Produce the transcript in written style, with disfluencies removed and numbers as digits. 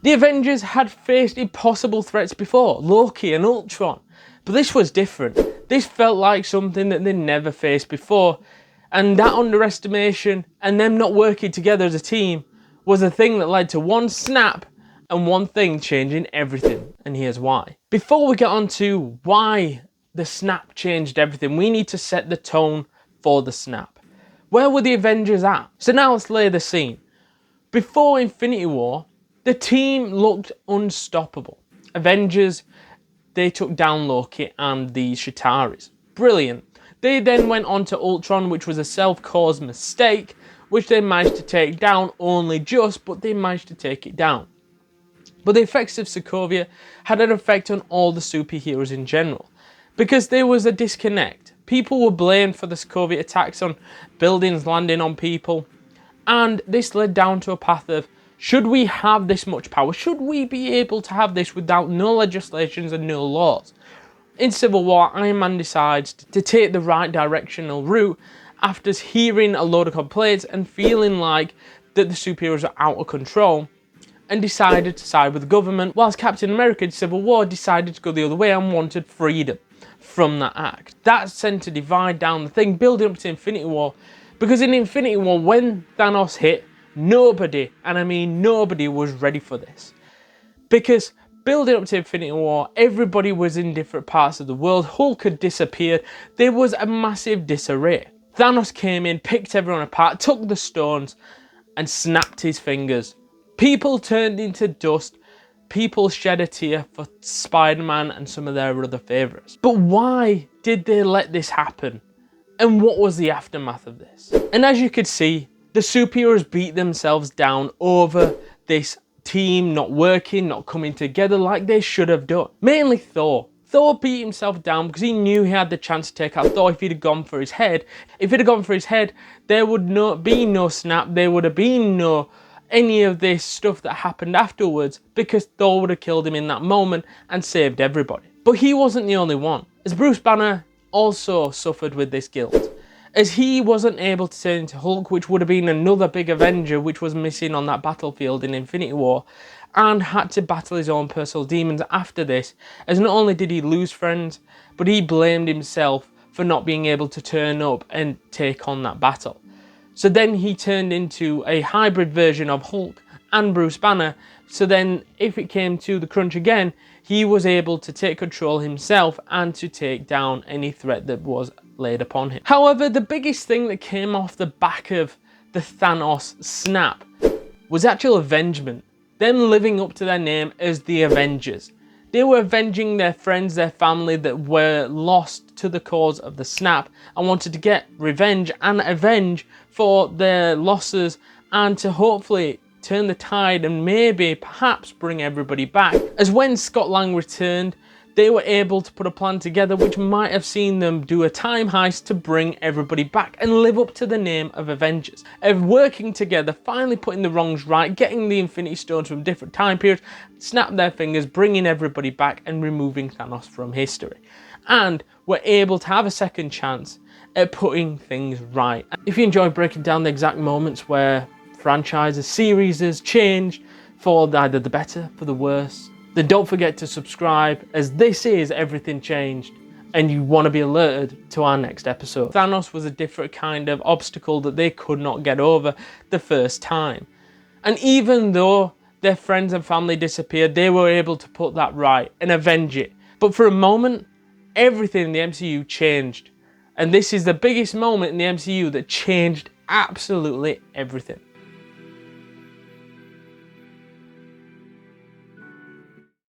The Avengers had faced impossible threats before, Loki and Ultron, but this was different. This felt like something that they never faced before, and that underestimation and them not working together as a team was the thing that led to one snap and one thing changing everything, and here's why. Before we get on to why the snap changed everything, we need to set the tone for the snap. Where were the Avengers at? So now let's lay the scene. Before Infinity War, the team looked unstoppable. Avengers, they took down Loki and the Chitaris. Brilliant. They then went on to Ultron, which was a self-caused mistake, which they managed to take down only just, but they managed to take it down. But the effects of Sokovia had an effect on all the superheroes in general, because there was a disconnect. People were blamed for the Sokovia attacks on buildings landing on people, and this led down to a path of, should we have this much power? Should we be able to have this without no legislations and no laws? In Civil War, Iron Man decides to take the right directional route after hearing a load of complaints and feeling like that the superheroes are out of control, and decided to side with the government, whilst Captain America in Civil War decided to go the other way and wanted freedom from that act. That sent a divide down the thing, building up to Infinity War, because in Infinity War, when Thanos hit, nobody, and I mean nobody, was ready for this. Because building up to Infinity War, everybody was in different parts of the world. Hulk had disappeared. There was a massive disarray. Thanos came in, picked everyone apart, took the stones, and snapped his fingers. People turned into dust. People shed a tear for Spider-Man and some of their other favourites. But why did they let this happen? And what was the aftermath of this? And as you could see, the superheroes beat themselves down over this team not working, not coming together like they should have done. Mainly Thor. Thor beat himself down because he knew he had the chance to take out Thor if he'd have gone for his head. If he'd have gone for his head, there would not be no snap, there would have been no any of this stuff that happened afterwards, because Thor would have killed him in that moment and saved everybody. But he wasn't the only one, as Bruce Banner also suffered with this guilt, as he wasn't able to turn into Hulk, which would have been another big Avenger which was missing on that battlefield in Infinity War, and had to battle his own personal demons after this, as not only did he lose friends, but he blamed himself for not being able to turn up and take on that battle. So then he turned into a hybrid version of Hulk and Bruce Banner, so then if it came to the crunch again, he was able to take control himself and to take down any threat that was laid upon him. However, the biggest thing that came off the back of the Thanos snap was actual avengement. Them living up to their name as the Avengers. They were avenging their friends, their family that were lost to the cause of the snap, and wanted to get revenge and avenge for their losses, and to hopefully turn the tide and maybe perhaps bring everybody back. As when Scott Lang returned, they were able to put a plan together which might have seen them do a time heist to bring everybody back and live up to the name of Avengers. Of working together, finally putting the wrongs right, getting the Infinity Stones from different time periods, snap their fingers, bringing everybody back and removing Thanos from history. And were able to have a second chance at putting things right. If you enjoy breaking down the exact moments where franchises, series has changed for either the better, for the worse, then don't forget to subscribe, as this is Everything Changed, and you want to be alerted to our next episode. Thanos was a different kind of obstacle that they could not get over the first time. And even though their friends and family disappeared, they were able to put that right and avenge it. But for a moment, everything in the MCU changed. And this is the biggest moment in the MCU that changed absolutely everything.